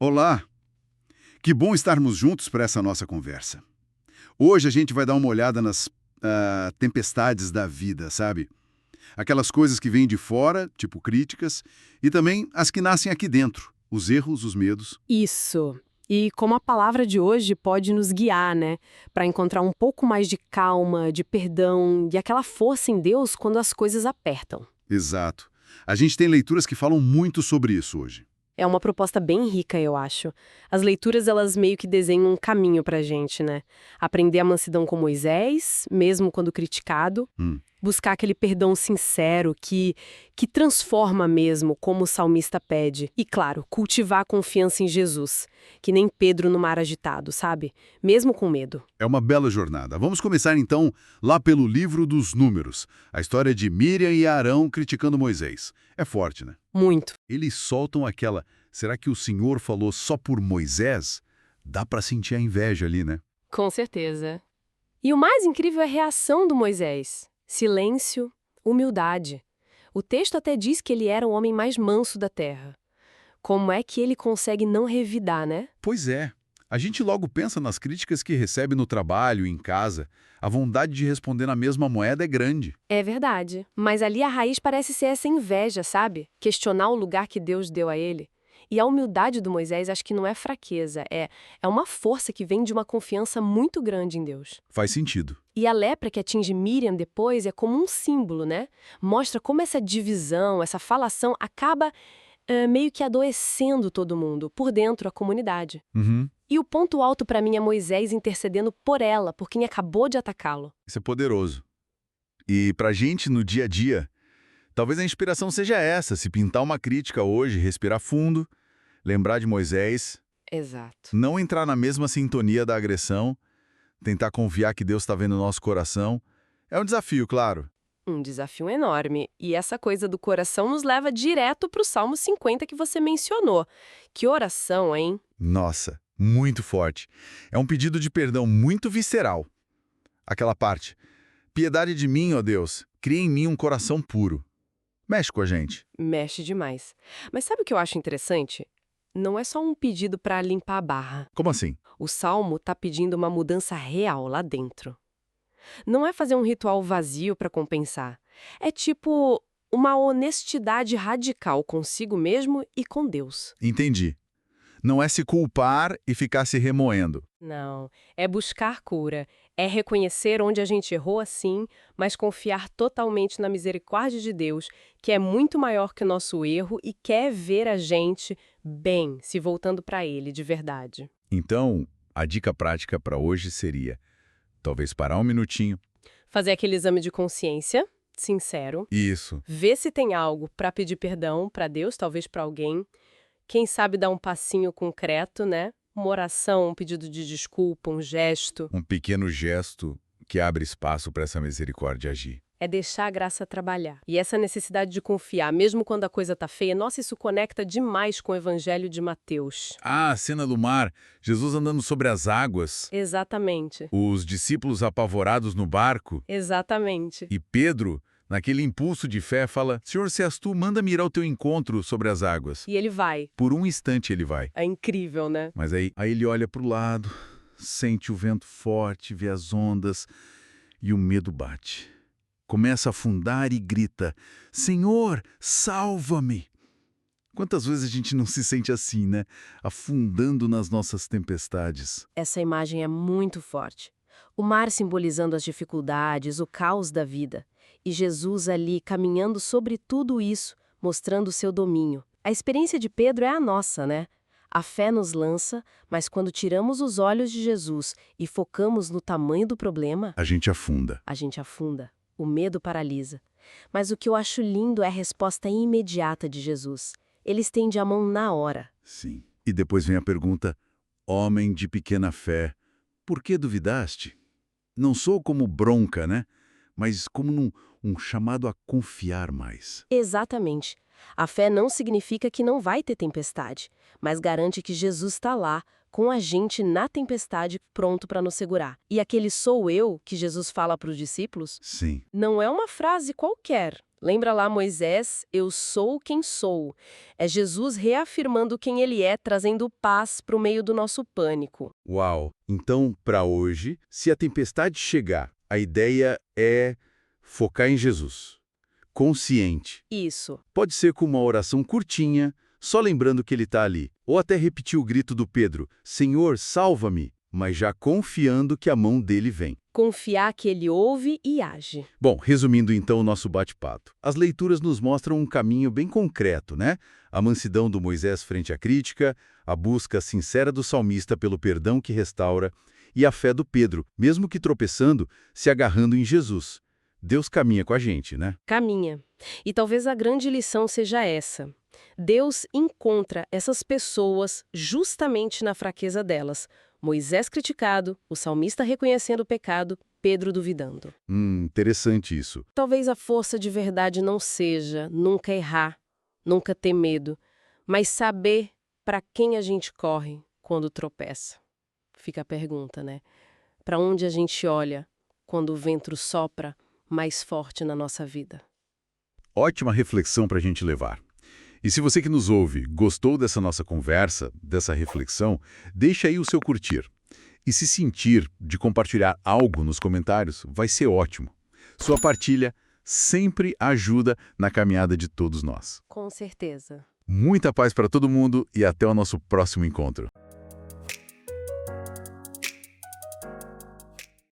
Olá, que bom estarmos juntos para essa nossa conversa. Hoje a gente vai dar uma olhada nas tempestades da vida, sabe? Aquelas coisas que vêm de fora, tipo críticas, e também as que nascem aqui dentro, os erros, os medos. Isso. E como a palavra de hoje pode nos guiar, né? Para encontrar um pouco mais de calma, de perdão e aquela força em Deus quando as coisas apertam. Exato. A gente tem leituras que falam muito sobre isso hoje. É uma proposta bem rica, eu acho. As leituras, elas meio que desenham um caminho pra gente, né? Aprender a mansidão com Moisés, mesmo quando criticado. Hum. Buscar aquele perdão sincero que transforma mesmo, como o salmista pede. E, claro, cultivar a confiança em Jesus, que nem Pedro no mar agitado, sabe? Mesmo com medo. É uma bela jornada. Vamos começar então lá pelo livro dos Números, a história de Miriam e Arão criticando Moisés. É forte, né? Muito. Eles soltam aquela, será que o Senhor falou só por Moisés? Dá pra sentir a inveja ali, né? Com certeza. E o mais incrível é a reação do Moisés. Silêncio, humildade. O texto até diz que ele era o homem mais manso da terra. Como é que ele consegue não revidar, né? Pois é. A gente logo pensa nas críticas que recebe no trabalho, em casa. A vontade de responder na mesma moeda é grande. É verdade. Mas ali a raiz parece ser essa inveja, sabe? Questionar o lugar que Deus deu a ele. E a humildade do Moisés acho que não é fraqueza, é uma força que vem de uma confiança muito grande em Deus. Faz sentido. E a lepra que atinge Miriam depois é como um símbolo, né? Mostra como essa divisão, essa falação acaba meio que adoecendo todo mundo, por dentro, a comunidade. Uhum. E o ponto alto para mim é Moisés intercedendo por ela, por quem acabou de atacá-lo. Isso é poderoso. E pra gente, no dia a dia, talvez a inspiração seja essa, se pintar uma crítica hoje, respirar fundo, lembrar de Moisés, Exato. não entrar na mesma sintonia da agressão, tentar confiar que Deus está vendo o nosso coração. É um desafio, claro. Um desafio enorme. E essa coisa do coração nos leva direto para o Salmo 50 que você mencionou. Que oração, hein? Nossa, muito forte. É um pedido de perdão muito visceral. Aquela parte. Piedade de mim, ó Deus, cria em mim um coração puro. Mexe com a gente. Mexe demais. Mas sabe o que eu acho interessante? Não é só um pedido para limpar a barra. Como assim? O Salmo está pedindo uma mudança real lá dentro. Não é fazer um ritual vazio para compensar. É tipo uma honestidade radical consigo mesmo e com Deus. Entendi. Não é se culpar e ficar se remoendo. Não, é buscar cura, é reconhecer onde a gente errou assim, mas confiar totalmente na misericórdia de Deus, que é muito maior que o nosso erro e quer ver a gente bem, se voltando para Ele de verdade. Então, a dica prática para hoje seria, talvez parar um minutinho. Fazer aquele exame de consciência, sincero, Isso. ver se tem algo para pedir perdão para Deus, talvez para alguém. Quem sabe dar um passinho concreto, né? Uma oração, um pedido de desculpa, um gesto. Um pequeno gesto que abre espaço para essa misericórdia agir. É deixar a graça trabalhar. E essa necessidade de confiar, mesmo quando a coisa tá feia, nossa, isso conecta demais com o Evangelho de Mateus. Ah, a cena do mar, Jesus andando sobre as águas, Exatamente. os discípulos apavorados no barco, Exatamente. e Pedro, naquele impulso de fé, fala, Senhor, se és tu, manda-me ir ao teu encontro sobre as águas. E ele vai. Por um instante ele vai. É incrível, né? Mas aí ele olha para o lado, sente o vento forte, vê as ondas e o medo bate. Começa a afundar e grita, Senhor, salva-me! Quantas vezes a gente não se sente assim, né? Afundando nas nossas tempestades. Essa imagem é muito forte. O mar simbolizando as dificuldades, o caos da vida. E Jesus ali caminhando sobre tudo isso, mostrando seu domínio. A experiência de Pedro é a nossa, né? A fé nos lança, mas quando tiramos os olhos de Jesus e focamos no tamanho do problema, A gente afunda. a gente afunda. O medo paralisa. Mas o que eu acho lindo é a resposta imediata de Jesus. Ele estende a mão na hora. Sim. E depois vem a pergunta, homem de pequena fé, por que duvidaste? Não sou como bronca, né? Mas como um chamado a confiar mais. Exatamente. A fé não significa que não vai ter tempestade, mas garante que Jesus está lá, com a gente na tempestade, pronto para nos segurar. E aquele sou eu que Jesus fala para os discípulos Sim. não é uma frase qualquer. Lembra lá Moisés, eu sou quem sou. É Jesus reafirmando quem ele é, trazendo paz para o meio do nosso pânico. Uau! Então, para hoje, se a tempestade chegar, a ideia é focar em Jesus. Consciente. Isso. Pode ser com uma oração curtinha, só lembrando que ele está ali. Ou até repetir o grito do Pedro, Senhor, salva-me, mas já confiando que a mão dele vem. Confiar que ele ouve e age. Bom, resumindo então o nosso bate-papo. As leituras nos mostram um caminho bem concreto, né? A mansidão do Moisés frente à crítica, a busca sincera do salmista pelo perdão que restaura e a fé do Pedro, mesmo que tropeçando, se agarrando em Jesus. Deus caminha com a gente, né? Caminha. E talvez a grande lição seja essa. Deus encontra essas pessoas justamente na fraqueza delas. Moisés criticado, o salmista reconhecendo o pecado, Pedro duvidando. Interessante isso. Talvez a força de verdade não seja nunca errar, nunca ter medo, mas saber para quem a gente corre quando tropeça. Fica a pergunta, né? Para onde a gente olha quando o vento sopra mais forte na nossa vida? Ótima reflexão para a gente levar. E se você que nos ouve gostou dessa nossa conversa, dessa reflexão, deixa aí o seu curtir. E se sentir de compartilhar algo nos comentários, vai ser ótimo. Sua partilha sempre ajuda na caminhada de todos nós. Com certeza. Muita paz para todo mundo e até o nosso próximo encontro.